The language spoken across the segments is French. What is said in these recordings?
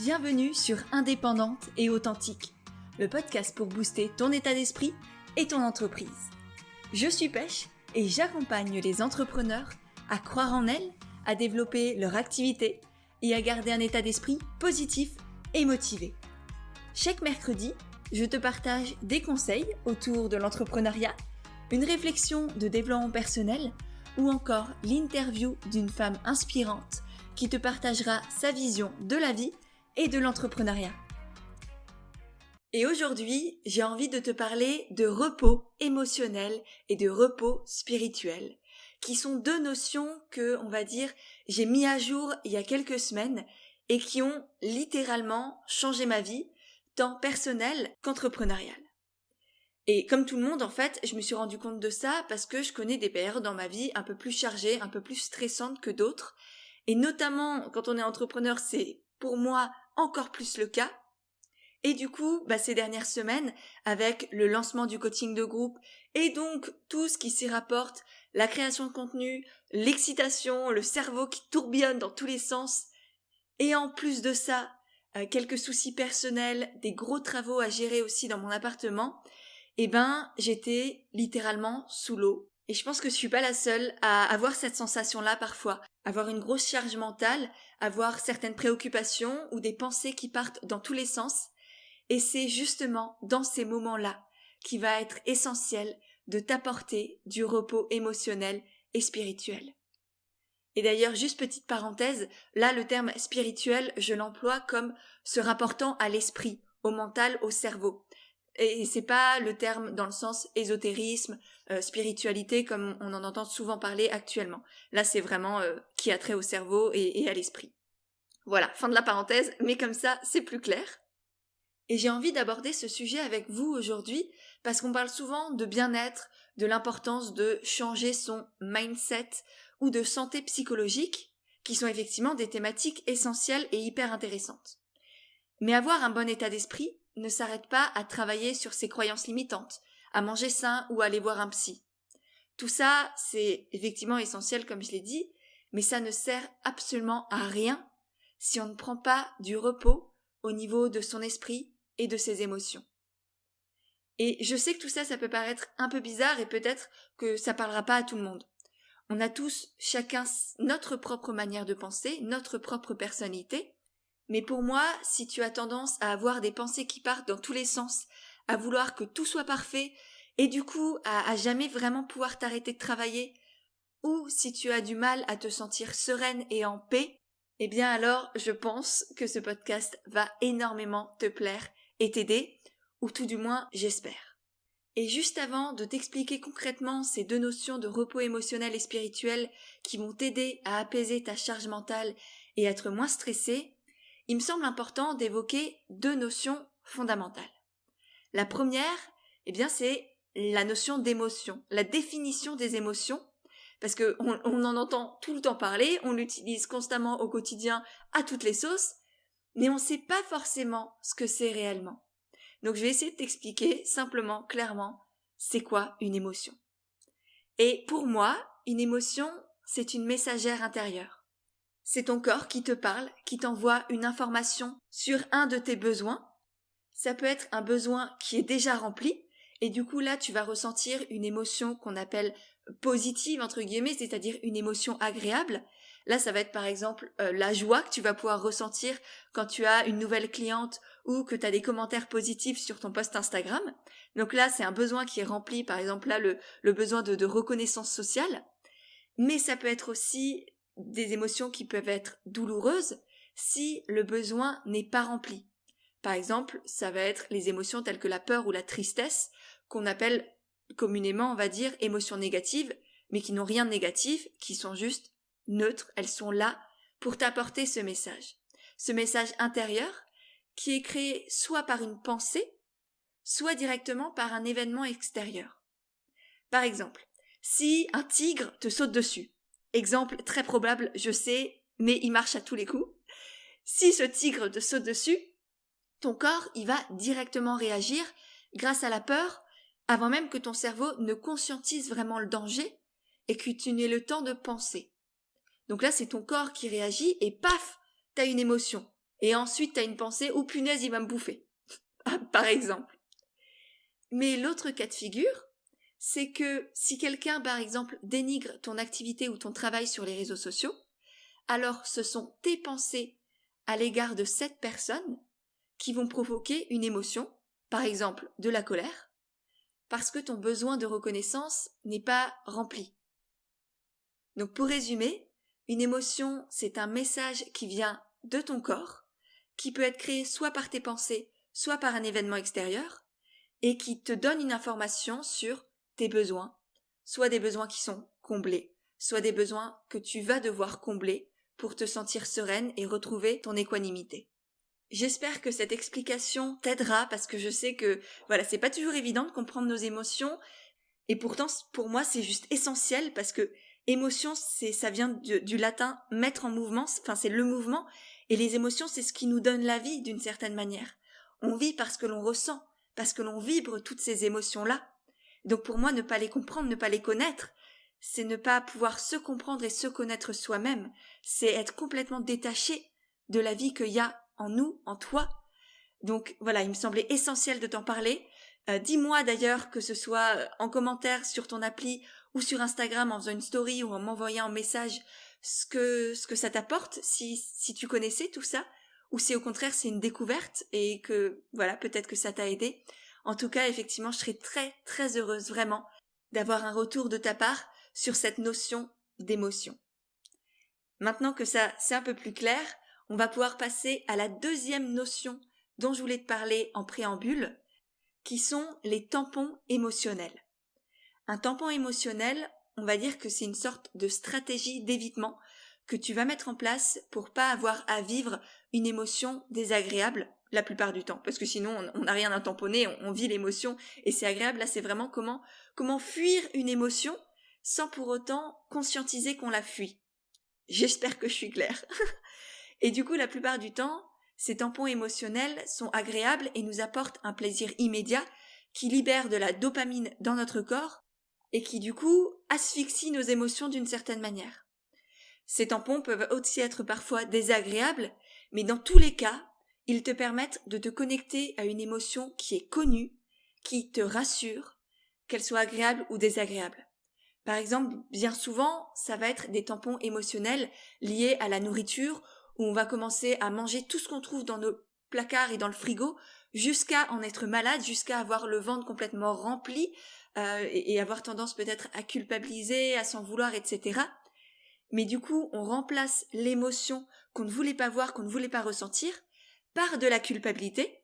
Bienvenue sur Indépendante et Authentique, le podcast pour booster ton état d'esprit et ton entreprise. Je suis Pêche et j'accompagne les entrepreneurs à croire en elles, à développer leur activité et à garder un état d'esprit positif et motivé. Chaque mercredi, je te partage des conseils autour de l'entrepreneuriat, une réflexion de développement personnel ou encore l'interview d'une femme inspirante qui te partagera sa vision de la vie et de l'entrepreneuriat. Et aujourd'hui, j'ai envie de te parler de repos émotionnel et de repos spirituel, qui sont deux notions que, on va dire, j'ai mis à jour il y a quelques semaines et qui ont littéralement changé ma vie, tant personnelle qu'entrepreneuriale. Et comme tout le monde, en fait, je me suis rendu compte de ça parce que je connais des périodes dans ma vie un peu plus chargées, un peu plus stressantes que d'autres. Et notamment, quand on est entrepreneur, c'est pour moi encore plus le cas. Et du coup, ces dernières semaines, avec le lancement du coaching de groupe et donc tout ce qui s'y rapporte, la création de contenu, l'excitation, le cerveau qui tourbillonne dans tous les sens, et en plus de ça, quelques soucis personnels, des gros travaux à gérer aussi dans mon appartement, j'étais littéralement sous l'eau. Et je pense que je suis pas la seule à avoir cette sensation-là parfois. Avoir une grosse charge mentale, avoir certaines préoccupations ou des pensées qui partent dans tous les sens. Et c'est justement dans ces moments-là qu'il va être essentiel de t'apporter du repos émotionnel et spirituel. Et d'ailleurs, juste petite parenthèse, là le terme spirituel, je l'emploie comme se rapportant à l'esprit, au mental, au cerveau. Et c'est pas le terme dans le sens ésotérisme, spiritualité comme on en entend souvent parler actuellement. Là c'est vraiment qui a trait au cerveau et à l'esprit. Voilà, fin de la parenthèse, mais comme ça c'est plus clair. Et j'ai envie d'aborder ce sujet avec vous aujourd'hui parce qu'on parle souvent de bien-être, de l'importance de changer son mindset ou de santé psychologique, qui sont effectivement des thématiques essentielles et hyper intéressantes. Mais avoir un bon état d'esprit ne s'arrête pas à travailler sur ses croyances limitantes, à manger sain ou à aller voir un psy. Tout ça, c'est effectivement essentiel comme je l'ai dit, mais ça ne sert absolument à rien si on ne prend pas du repos au niveau de son esprit et de ses émotions. Et je sais que tout ça, ça peut paraître un peu bizarre et peut-être que ça parlera pas à tout le monde. On a tous, chacun, notre propre manière de penser, notre propre personnalité. Mais pour moi, si tu as tendance à avoir des pensées qui partent dans tous les sens, à vouloir que tout soit parfait, et du coup à jamais vraiment pouvoir t'arrêter de travailler, ou si tu as du mal à te sentir sereine et en paix, alors je pense que ce podcast va énormément te plaire et t'aider, ou tout du moins j'espère. Et juste avant de t'expliquer concrètement ces deux notions de repos émotionnel et spirituel qui vont t'aider à apaiser ta charge mentale et être moins stressée, il me semble important d'évoquer deux notions fondamentales. La première, c'est la notion d'émotion, la définition des émotions, parce qu'on en entend tout le temps parler, on l'utilise constamment au quotidien à toutes les sauces, mais on ne sait pas forcément ce que c'est réellement. Donc je vais essayer de t'expliquer simplement, clairement, c'est quoi une émotion. Et pour moi, une émotion, c'est une messagère intérieure. C'est ton corps qui te parle, qui t'envoie une information sur un de tes besoins. Ça peut être un besoin qui est déjà rempli, et du coup là tu vas ressentir une émotion qu'on appelle positive, entre guillemets, c'est-à-dire une émotion agréable. Là ça va être par exemple la joie que tu vas pouvoir ressentir quand tu as une nouvelle cliente ou que tu as des commentaires positifs sur ton post Instagram. Donc là c'est un besoin qui est rempli, par exemple là le besoin de reconnaissance sociale. Mais ça peut être aussi des émotions qui peuvent être douloureuses si le besoin n'est pas rempli. Par exemple, ça va être les émotions telles que la peur ou la tristesse, qu'on appelle communément, on va dire, émotions négatives, mais qui n'ont rien de négatif, qui sont juste neutres, elles sont là pour t'apporter ce message intérieur qui est créé soit par une pensée, soit directement par un événement extérieur. Par exemple, si un tigre te saute dessus, exemple très probable, je sais, mais il marche à tous les coups. Si ce tigre te saute dessus, ton corps, il va directement réagir grâce à la peur, avant même que ton cerveau ne conscientise vraiment le danger et que tu n'aies le temps de penser. Donc là, c'est ton corps qui réagit et paf, t'as une émotion. Et ensuite, tu as une pensée « Oh punaise, il va me bouffer », par exemple. Mais l'autre cas de figure, c'est que si quelqu'un, par exemple, dénigre ton activité ou ton travail sur les réseaux sociaux, alors ce sont tes pensées à l'égard de cette personne qui vont provoquer une émotion, par exemple de la colère, parce que ton besoin de reconnaissance n'est pas rempli. Donc pour résumer, une émotion, c'est un message qui vient de ton corps, qui peut être créé soit par tes pensées, soit par un événement extérieur, et qui te donne une information sur tes besoins, soit des besoins qui sont comblés, soit des besoins que tu vas devoir combler pour te sentir sereine et retrouver ton équanimité. J'espère que cette explication t'aidera parce que je sais que c'est pas toujours évident de comprendre nos émotions et pourtant pour moi c'est juste essentiel parce que émotion ça vient du latin mettre en mouvement, c'est le mouvement et les émotions c'est ce qui nous donne la vie d'une certaine manière. On vit parce que l'on ressent, parce que l'on vibre toutes ces émotions-là. Donc pour moi ne pas les comprendre, ne pas les connaître, c'est ne pas pouvoir se comprendre et se connaître soi-même, c'est être complètement détaché de la vie qu'il y a en nous, en toi. Donc voilà, il me semblait essentiel de t'en parler. Dis-moi d'ailleurs, que ce soit en commentaire sur ton appli ou sur Instagram en faisant une story ou en m'envoyant un message, ce que ça t'apporte, si tu connaissais tout ça, ou si au contraire c'est une découverte et que peut-être que ça t'a aidé. En tout cas, effectivement, je serais très très heureuse vraiment d'avoir un retour de ta part sur cette notion d'émotion. Maintenant que ça c'est un peu plus clair, on va pouvoir passer à la deuxième notion dont je voulais te parler en préambule, qui sont les tampons émotionnels. Un tampon émotionnel, on va dire que c'est une sorte de stratégie d'évitement que tu vas mettre en place pour pas avoir à vivre une émotion désagréable la plupart du temps, parce que sinon on n'a rien à tamponner, on vit l'émotion et c'est agréable. Là c'est vraiment comment fuir une émotion sans pour autant conscientiser qu'on la fuit. J'espère que je suis claire. Et du coup, la plupart du temps, ces tampons émotionnels sont agréables et nous apportent un plaisir immédiat qui libère de la dopamine dans notre corps et qui du coup asphyxie nos émotions d'une certaine manière. Ces tampons peuvent aussi être parfois désagréables, mais dans tous les cas, ils te permettent de te connecter à une émotion qui est connue, qui te rassure, qu'elle soit agréable ou désagréable. Par exemple, bien souvent, ça va être des tampons émotionnels liés à la nourriture, où on va commencer à manger tout ce qu'on trouve dans nos placards et dans le frigo, jusqu'à en être malade, jusqu'à avoir le ventre complètement rempli, et avoir tendance peut-être à culpabiliser, à s'en vouloir, etc. Mais du coup, on remplace l'émotion qu'on ne voulait pas voir, qu'on ne voulait pas ressentir, par de la culpabilité,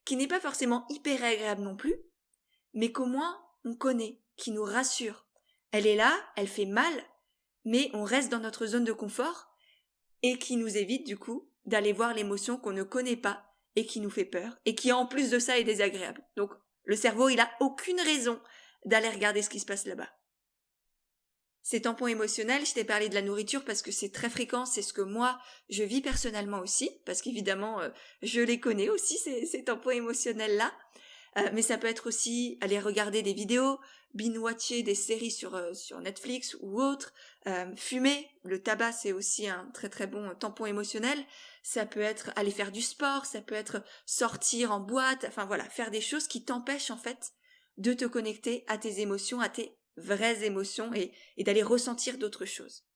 qui n'est pas forcément hyper agréable non plus, mais qu'au moins on connaît, qui nous rassure. Elle est là, elle fait mal, mais on reste dans notre zone de confort et qui nous évite du coup d'aller voir l'émotion qu'on ne connaît pas et qui nous fait peur et qui en plus de ça est désagréable. Donc le cerveau il a aucune raison d'aller regarder ce qui se passe là-bas. Ces tampons émotionnels, je t'ai parlé de la nourriture parce que c'est très fréquent, c'est ce que moi je vis personnellement aussi, parce qu'évidemment je les connais aussi ces tampons émotionnels-là. Mais ça peut être aussi aller regarder des vidéos, binge-watcher des séries sur Netflix ou autre, fumer, le tabac c'est aussi un très très bon tampon émotionnel, ça peut être aller faire du sport, ça peut être sortir en boîte, faire des choses qui t'empêchent en fait de te connecter à tes émotions, à tes vraies émotions et d'aller ressentir d'autres choses.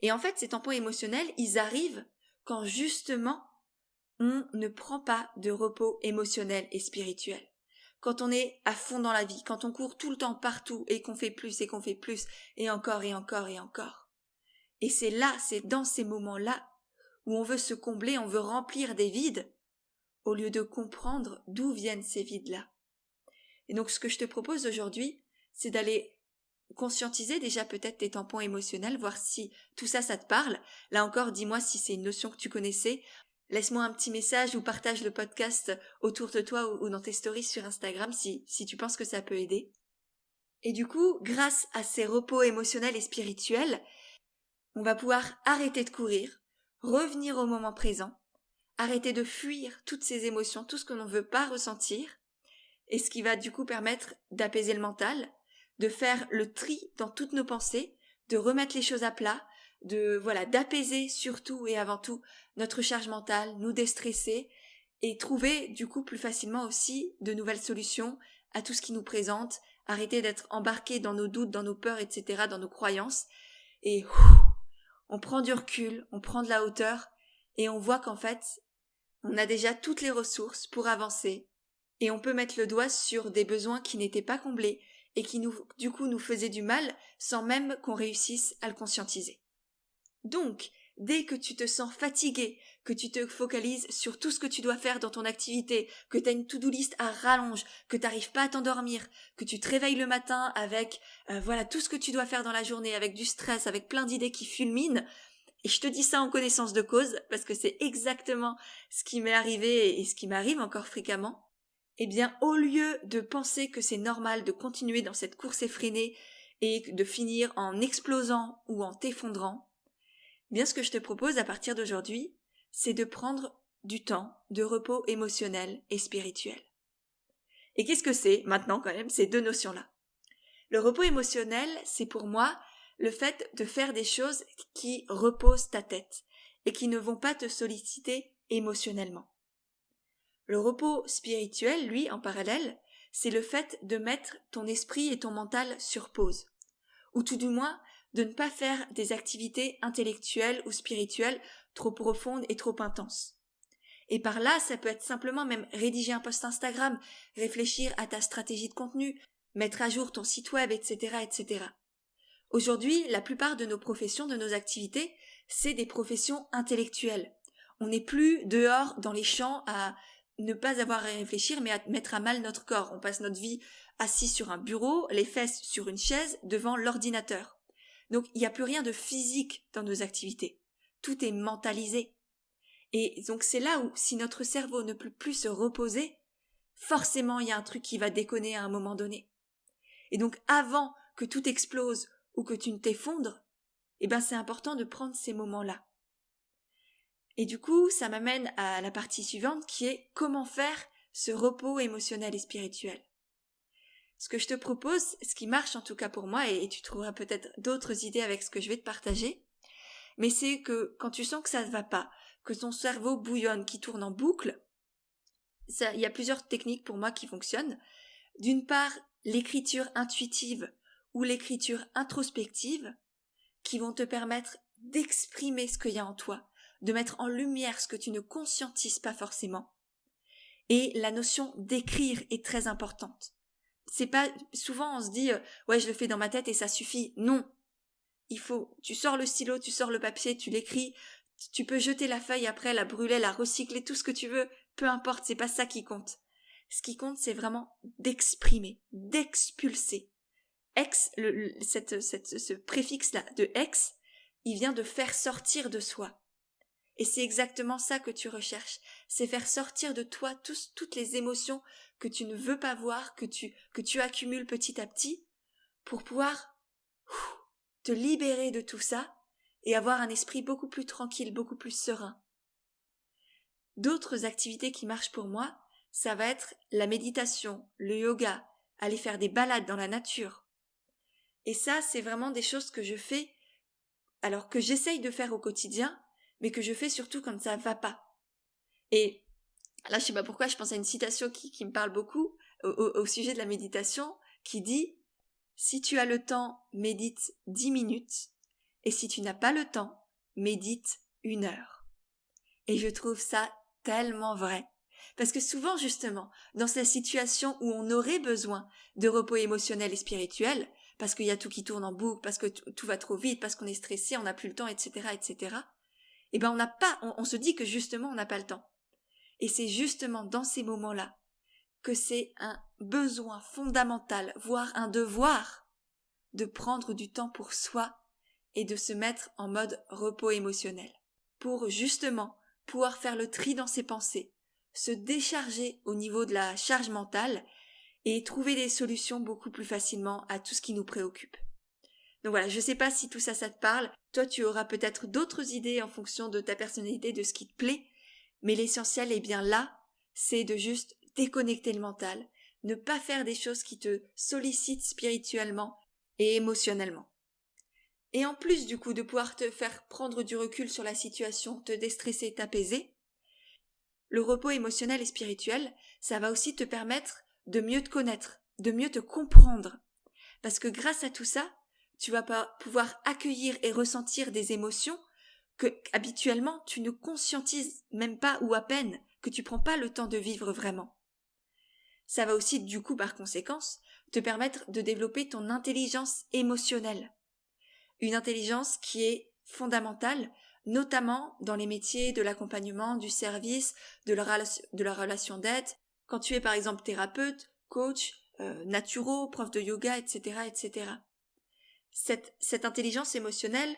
Et en fait ces tampons émotionnels, ils arrivent quand justement on ne prend pas de repos émotionnel et spirituel. Quand on est à fond dans la vie, quand on court tout le temps partout et qu'on fait plus et encore et encore et encore. Et c'est dans ces moments-là où on veut se combler, on veut remplir des vides au lieu de comprendre d'où viennent ces vides-là. Et donc ce que je te propose aujourd'hui, c'est d'aller conscientiser déjà peut-être tes tampons émotionnels, voir si tout ça te parle. Là encore, dis-moi si c'est une notion que tu connaissais. Laisse-moi un petit message ou partage le podcast autour de toi ou dans tes stories sur Instagram si tu penses que ça peut aider. Et du coup, grâce à ces repos émotionnels et spirituels, on va pouvoir arrêter de courir, revenir au moment présent, arrêter de fuir toutes ces émotions, tout ce que l'on ne veut pas ressentir, et ce qui va du coup permettre d'apaiser le mental, de faire le tri dans toutes nos pensées, de remettre les choses à plat, d'apaiser surtout et avant tout notre charge mentale, nous déstresser et trouver du coup plus facilement aussi de nouvelles solutions à tout ce qui nous présente, arrêter d'être embarqués dans nos doutes, dans nos peurs, etc., dans nos croyances, et on prend du recul, on prend de la hauteur, et on voit qu'en fait, on a déjà toutes les ressources pour avancer, et on peut mettre le doigt sur des besoins qui n'étaient pas comblés, et qui du coup nous faisaient du mal, sans même qu'on réussisse à le conscientiser. Donc, dès que tu te sens fatigué, que tu te focalises sur tout ce que tu dois faire dans ton activité, que tu as une to-do list à rallonge, que tu n'arrives pas à t'endormir, que tu te réveilles le matin avec tout ce que tu dois faire dans la journée, avec du stress, avec plein d'idées qui fulminent, et je te dis ça en connaissance de cause, parce que c'est exactement ce qui m'est arrivé et ce qui m'arrive encore fréquemment, eh bien, au lieu de penser que c'est normal de continuer dans cette course effrénée et de finir en explosant ou en t'effondrant, bien, ce que je te propose à partir d'aujourd'hui, c'est de prendre du temps de repos émotionnel et spirituel. Et qu'est-ce que c'est, maintenant quand même, ces deux notions-là ? Le repos émotionnel, c'est pour moi le fait de faire des choses qui reposent ta tête et qui ne vont pas te solliciter émotionnellement. Le repos spirituel, lui, en parallèle, c'est le fait de mettre ton esprit et ton mental sur pause, ou tout du moins de ne pas faire des activités intellectuelles ou spirituelles trop profondes et trop intenses. Et par là, ça peut être simplement même rédiger un post Instagram, réfléchir à ta stratégie de contenu, mettre à jour ton site web, etc., etc. Aujourd'hui, la plupart de nos professions, de nos activités, c'est des professions intellectuelles. On n'est plus dehors dans les champs à ne pas avoir à réfléchir, mais à mettre à mal notre corps. On passe notre vie assis sur un bureau, les fesses sur une chaise, devant l'ordinateur. Donc, il n'y a plus rien de physique dans nos activités. Tout est mentalisé. Et donc, c'est là où, si notre cerveau ne peut plus se reposer, forcément, il y a un truc qui va déconner à un moment donné. Et donc, avant que tout explose ou que tu ne t'effondres, c'est important de prendre ces moments-là. Et du coup, ça m'amène à la partie suivante qui est comment faire ce repos émotionnel et spirituel. Ce que je te propose, ce qui marche en tout cas pour moi, et tu trouveras peut-être d'autres idées avec ce que je vais te partager, mais c'est que quand tu sens que ça ne va pas, que ton cerveau bouillonne, qui tourne en boucle, il y a plusieurs techniques pour moi qui fonctionnent. D'une part, l'écriture intuitive ou l'écriture introspective, qui vont te permettre d'exprimer ce qu'il y a en toi, de mettre en lumière ce que tu ne conscientises pas forcément. Et la notion d'écrire est très importante. C'est pas, souvent on se dit, ouais, je le fais dans ma tête et ça suffit. Non. Tu sors le stylo, tu sors le papier, tu l'écris, tu peux jeter la feuille après, la brûler, la recycler, tout ce que tu veux, peu importe, c'est pas ça qui compte. Ce qui compte, c'est vraiment d'exprimer, d'expulser. Ce préfixe-là de ex, il vient de faire sortir de soi. Et c'est exactement ça que tu recherches, c'est faire sortir de toi toutes les émotions que tu ne veux pas voir, que tu accumules petit à petit, pour pouvoir te libérer de tout ça et avoir un esprit beaucoup plus tranquille, beaucoup plus serein. D'autres activités qui marchent pour moi, ça va être la méditation, le yoga, aller faire des balades dans la nature. Et ça, c'est vraiment des choses que je fais, alors que j'essaye de faire au quotidien, mais que je fais surtout quand ça va pas. Et là, je sais pas pourquoi, je pense à une citation qui me parle beaucoup au sujet de la méditation, qui dit « Si tu as le temps, médite 10 minutes, et si tu n'as pas le temps, médite 1 heure. » Et je trouve ça tellement vrai. Parce que souvent, justement, dans ces situations où on aurait besoin de repos émotionnel et spirituel, parce qu'il y a tout qui tourne en boucle, parce que tout va trop vite, parce qu'on est stressé, on n'a plus le temps, etc., etc., on se dit que justement, on n'a pas le temps. Et c'est justement dans ces moments-là que c'est un besoin fondamental, voire un devoir, de prendre du temps pour soi et de se mettre en mode repos émotionnel, pour justement pouvoir faire le tri dans ses pensées, se décharger au niveau de la charge mentale et trouver des solutions beaucoup plus facilement à tout ce qui nous préoccupe. Donc voilà, je ne sais pas si tout ça, ça te parle. Toi, tu auras peut-être d'autres idées en fonction de ta personnalité, de ce qui te plaît, mais l'essentiel est bien là, c'est de juste déconnecter le mental, ne pas faire des choses qui te sollicitent spirituellement et émotionnellement. Et en plus du coup de pouvoir te faire prendre du recul sur la situation, te déstresser, t'apaiser, le repos émotionnel et spirituel, ça va aussi te permettre de mieux te connaître, de mieux te comprendre. Parce que grâce à tout ça, tu vas pouvoir accueillir et ressentir des émotions que habituellement tu ne conscientises même pas ou à peine, que tu prends pas le temps de vivre vraiment. Ça va aussi du coup par conséquence te permettre de développer ton intelligence émotionnelle. Une intelligence qui est fondamentale, notamment dans les métiers de l'accompagnement, du service, de la relation d'aide, quand tu es par exemple thérapeute, coach, naturo, prof de yoga, etc. etc. Cette intelligence émotionnelle,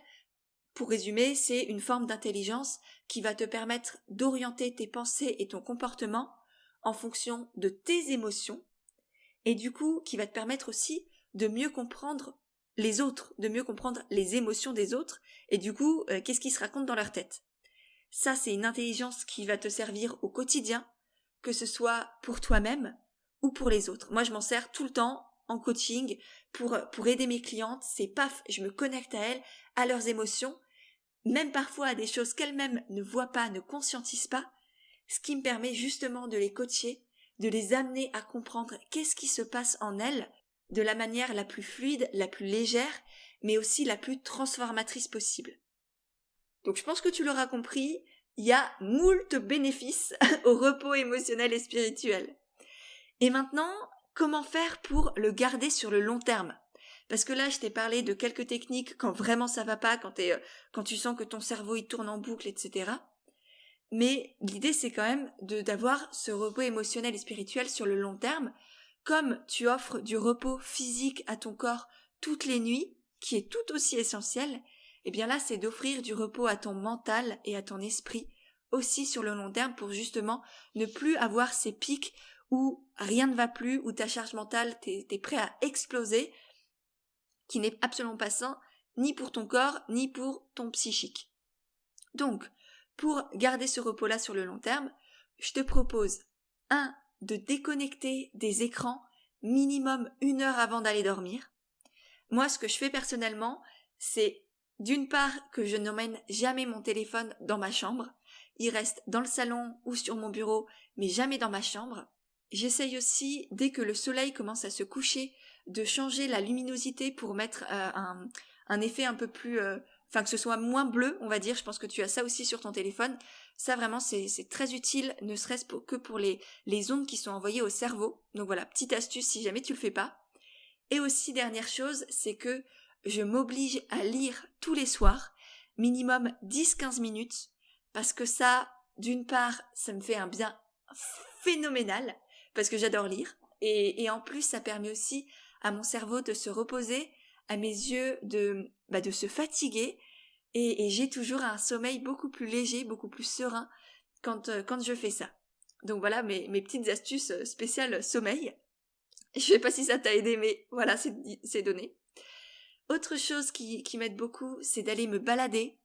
pour résumer, c'est une forme d'intelligence qui va te permettre d'orienter tes pensées et ton comportement en fonction de tes émotions et du coup qui va te permettre aussi de mieux comprendre les autres, de mieux comprendre les émotions des autres et du coup qu'est-ce qui se raconte dans leur tête. Ça, c'est une intelligence qui va te servir au quotidien, que ce soit pour toi-même ou pour les autres. Moi, je m'en sers tout le temps en coaching pour aider mes clientes. C'est paf, je me connecte à elles, à leurs émotions, même parfois à des choses qu'elles-mêmes ne voient pas, ne conscientisent pas, ce qui me permet justement de les coacher, de les amener à comprendre qu'est-ce qui se passe en elles de la manière la plus fluide, la plus légère, mais aussi la plus transformatrice possible. Donc je pense que tu l'auras compris, il y a moult bénéfices au repos émotionnel et spirituel. Et maintenant, comment faire pour le garder sur le long terme ? Parce que là, je t'ai parlé de quelques techniques quand vraiment ça va pas, quand tu sens que ton cerveau il tourne en boucle, etc. Mais l'idée, c'est quand même d'avoir ce repos émotionnel et spirituel sur le long terme, comme tu offres du repos physique à ton corps toutes les nuits, qui est tout aussi essentiel, et bien là, c'est d'offrir du repos à ton mental et à ton esprit aussi sur le long terme pour justement ne plus avoir ces pics où rien ne va plus, où ta charge mentale, t'es prêt à exploser, qui n'est absolument pas sain, ni pour ton corps, ni pour ton psychique. Donc, pour garder ce repos-là sur le long terme, je te propose 1. De déconnecter des écrans minimum 1 heure avant d'aller dormir. Moi, ce que je fais personnellement, c'est d'une part que je n'emmène jamais mon téléphone dans ma chambre. Il reste dans le salon ou sur mon bureau, mais jamais dans ma chambre. J'essaye aussi, dès que le soleil commence à se coucher, de changer la luminosité pour mettre un effet un peu plus... que ce soit moins bleu, on va dire. Je pense que tu as ça aussi sur ton téléphone. Ça, vraiment, c'est très utile, ne serait-ce que pour les ondes qui sont envoyées au cerveau. Donc voilà, petite astuce si jamais tu le fais pas. Et aussi, dernière chose, c'est que je m'oblige à lire tous les soirs, minimum 10-15 minutes, parce que ça, d'une part, ça me fait un bien phénoménal, parce que j'adore lire, et en plus, ça permet aussi à mon cerveau de se reposer, à mes yeux de se fatiguer, et j'ai toujours un sommeil beaucoup plus léger, beaucoup plus serein quand je fais ça. Donc voilà mes petites astuces spéciales sommeil. Je sais pas si ça t'a aidé, mais voilà, c'est donné. Autre chose qui m'aide beaucoup, c'est d'aller me balader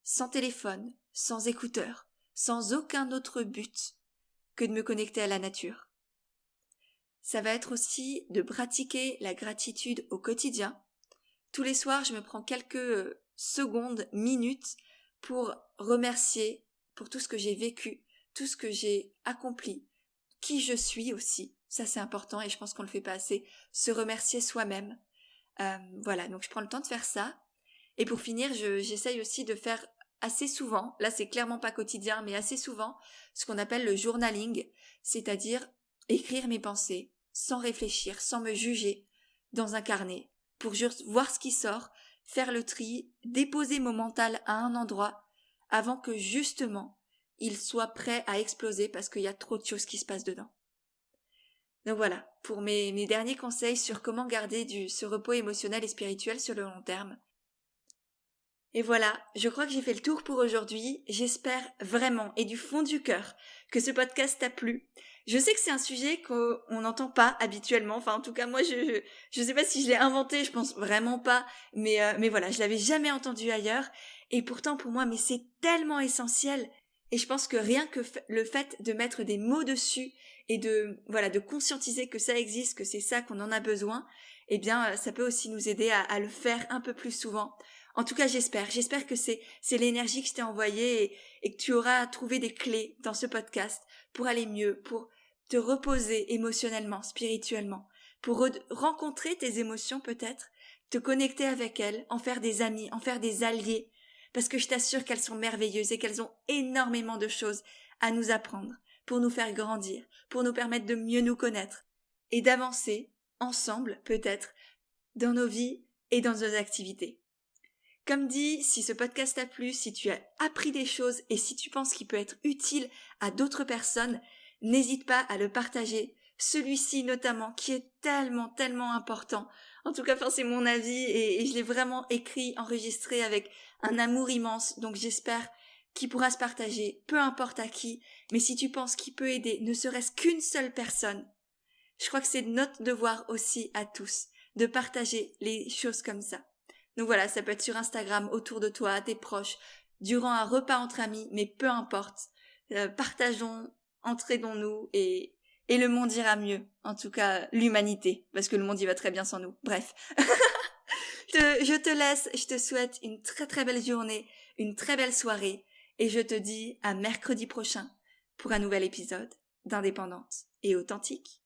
sans téléphone, sans écouteurs, sans aucun autre but que de me connecter à la nature. Ça va être aussi de pratiquer la gratitude au quotidien. Tous les soirs, je me prends quelques secondes, minutes pour remercier pour tout ce que j'ai vécu, tout ce que j'ai accompli, qui je suis aussi. Ça, c'est important et je pense qu'on le fait pas assez. Se remercier soi-même. Voilà, donc je prends le temps de faire ça. Et pour finir, j'essaye aussi de faire assez souvent, là c'est clairement pas quotidien, mais assez souvent, ce qu'on appelle le journaling, c'est-à-dire écrire mes pensées, sans réfléchir, sans me juger, dans un carnet, pour juste voir ce qui sort, faire le tri, déposer mon mental à un endroit, avant que justement, il soit prêt à exploser parce qu'il y a trop de choses qui se passent dedans. Donc voilà, pour mes derniers conseils sur comment garder ce repos émotionnel et spirituel sur le long terme. Et voilà, je crois que j'ai fait le tour pour aujourd'hui. J'espère vraiment et du fond du cœur que ce podcast t'a plu. Je sais que c'est un sujet qu'on n'entend pas habituellement. Enfin, en tout cas, moi, je sais pas si je l'ai inventé, je pense vraiment pas. Mais voilà, je l'avais jamais entendu ailleurs. Et pourtant, pour moi, mais c'est tellement essentiel. Et je pense que rien que le fait de mettre des mots dessus et de conscientiser que ça existe, que c'est ça qu'on en a besoin, eh bien, ça peut aussi nous aider à le faire un peu plus souvent, En tout cas, j'espère que c'est l'énergie que je t'ai envoyée et que tu auras trouvé des clés dans ce podcast pour aller mieux, pour te reposer émotionnellement, spirituellement, pour rencontrer tes émotions peut-être, te connecter avec elles, en faire des amis, en faire des alliés, parce que je t'assure qu'elles sont merveilleuses et qu'elles ont énormément de choses à nous apprendre, pour nous faire grandir, pour nous permettre de mieux nous connaître et d'avancer ensemble peut-être dans nos vies et dans nos activités. Comme dit, si ce podcast t'a plu, si tu as appris des choses et si tu penses qu'il peut être utile à d'autres personnes, n'hésite pas à le partager. Celui-ci notamment, qui est tellement important. En tout cas, c'est mon avis et je l'ai vraiment écrit, enregistré avec un amour immense. Donc j'espère qu'il pourra se partager, peu importe à qui. Mais si tu penses qu'il peut aider, ne serait-ce qu'une seule personne, je crois que c'est notre devoir aussi à tous de partager les choses comme ça. Donc voilà, ça peut être sur Instagram, autour de toi, tes proches, durant un repas entre amis, mais peu importe. Partageons, entraidons-nous et le monde ira mieux. En tout cas, l'humanité, parce que le monde y va très bien sans nous. Bref. Je te laisse, je te souhaite une très très belle journée, une très belle soirée, et je te dis à mercredi prochain pour un nouvel épisode d'Indépendante et Authentique.